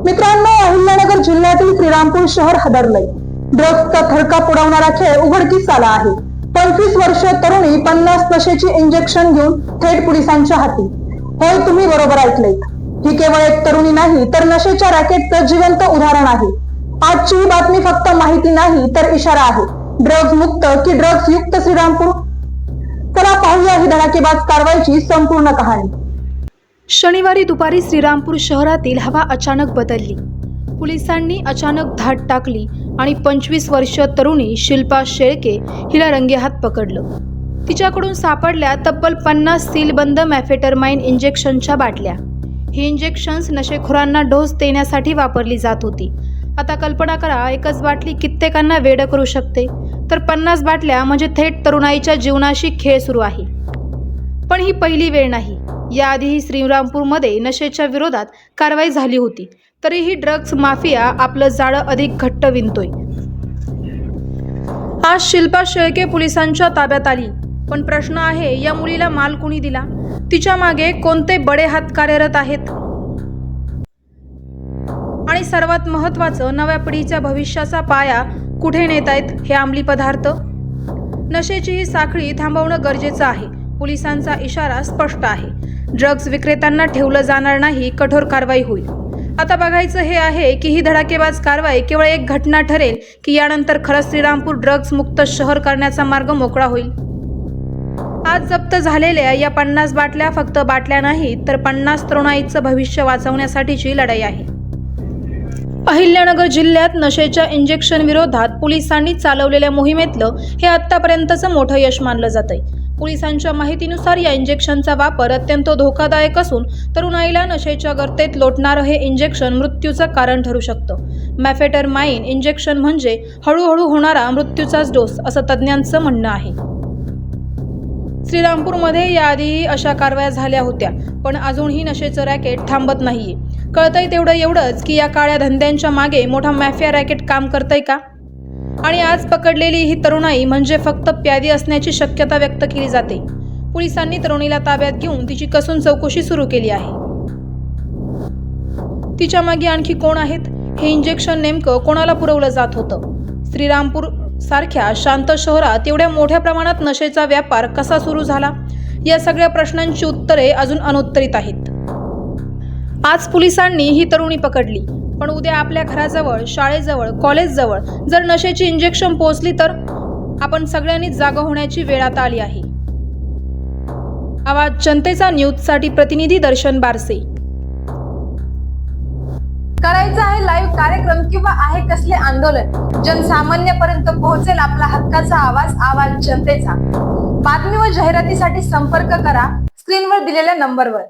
मित्रांनो, अहिल्यानगर जिल्ह्यातील श्रीरामपूर शहर हादरलंय. ड्रग्सचा थडका उडवणारा खेळ उघडकीस आला आहे. 25 वर्ष तरुणी 50 नशेची इंजेक्शन घेऊन थेट पोलिसांच्या हाती. होय, तुम्ही बरोबर ऐकलेत. ही केवळ एक तरुणी नाही, तर नशेच्या रॅकेटचं जिवंत उदाहरण आहे. आजची ही बातमी फक्त माहिती नाही, तर इशारा आहे. ड्रग्ज मुक्त की ड्रग्ज युक्त श्रीरामपूर? चला पाहूया ही धडाकेबाज कारवाईची संपूर्ण कहाणी. शनिवारी दुपारी श्रीरामपूर शहरातील हवा अचानक बदलली. पोलिसांनी अचानक धाड टाकली आणि 25 वर्षीय तरुणी शिल्पा शेळके हिला रंगेहात पकडलं. तिच्याकडून सापडल्या तब्बल 50 सीलबंद मॅफेटरमाइन इंजेक्शनच्या बाटल्या. ही इंजेक्शन्स नशेखोरांना डोस देण्यासाठी वापरली जात होती. आता कल्पना करा, एकच बाटली कित्येकांना वेड करू शकते, तर 50 बाटल्या म्हणजे थेट तरुणाईच्या जीवनाशी खेळ सुरू आहे. पण ही पहिली वेळ नाही. याआधीही श्रीरामपूरमध्ये नशेच्या विरोधात कारवाई झाली होती. तरीही ड्रग्ज माफिया आपलं जाळं अधिक घट्ट विणतोय. आज शिल्पा शेळके पोलिसांच्या ताब्यात आली. पण प्रश्न आहे, या मुलीला माल कोणी दिला? तिच्या मागे कोणते बडे हात कार्यरत आहेत? आणि सर्वात महत्त्वाचं, नव्या पिढीच्या भविष्याचा पाया कुठे नेतायत हे अंमली पदार्थ? नशेची ही साखळी थांबवणं गरजेचं आहे. पोलिसांचा इशारा स्पष्ट आहे. ड्रग्ज विक्रेत्यांना ठेवलं जाणार नाही, कठोर कारवाई होईल. आता बघायचं हे आहे की ही धडाकेबाज कारवाई केवळ एक घटना ठरेल की यानंतर खरंच श्रीरामपूर ड्रग्ज मुक्त शहर करण्याचा मार्ग मोकळा होईल. आज जप्त झालेल्या या 50 बाटल्या फक्त बाटल्या नाहीत, तर 50 तरुणाईचं भविष्य वाचवण्यासाठीची लढाई आहे. अहिल्यानगर जिल्ह्यात नशेच्या इंजेक्शन विरोधात पोलिसांनी चालवलेल्या मोहिमेतलं हे आत्तापर्यंतचं मोठं यश मानलं जातंय. पोलिसांच्या माहितीनुसार या इंजेक्शनचा वापर अत्यंत धोकादायक असून तरुणाईला नशेच्या गर्तेत लोटणारं हे इंजेक्शन मृत्यूचं कारण ठरू शकतं. मॅफेटरमाइन इंजेक्शन म्हणजे हळूहळू होणारा मृत्यूचाच डोस, असं तज्ज्ञांचं म्हणणं आहे. श्रीरामपूरमध्ये याआधीही अशा कारवाया झाल्या होत्या, पण अजूनही नशेचं रॅकेट थांबत नाहीये. कळतंय तेवढं एवढंच की या काळ्या धंद्यांच्या मागे मोठा मॅफिया रॅकेट काम करतंय का? आणि आज पकडलेली ही तरुणाई म्हणजे फक्त प्यादी असण्याची शक्यता व्यक्त केली जाते. पोलिसांनी तरुणीला ताब्यात घेऊन तिची कसून चौकशी सुरू केली आहे. तिच्या मागे आणखी कोण आहेत? हे इंजेक्शन नेमकं कोणाला पुरवलं जात होतं? श्रीरामपूर सारख्या शांत शहरात एवढ्या मोठ्या प्रमाणात नशेचा व्यापार कसा सुरू झाला? या सगळ्या प्रश्नांची उत्तरे अजून अनुत्तरित आहेत. आज पोलिसांनी ही तरुणी पकडली, पण उद्या आपल्या घराजवळ, शाळेजवळ, कॉलेजजवळ जर नशेची इंजेक्शन पोहोचली तर? आपण सगळ्यांनी जागा होण्याची वेळ आता आली आहे. आवाज जनतेचा न्यूजसाठी प्रतिनिधी दर्शन बारसे. करायचं आहे लाईव्ह कार्यक्रम किंवा आहे कसले आंदोलन, जनसामान्यापर्यंत पोहोचेल आपला हक्काचा आवाज, आवाज जनतेचा. बातमी व जाहिरातीसाठी संपर्क करा स्क्रीनवर दिलेल्या नंबरवर.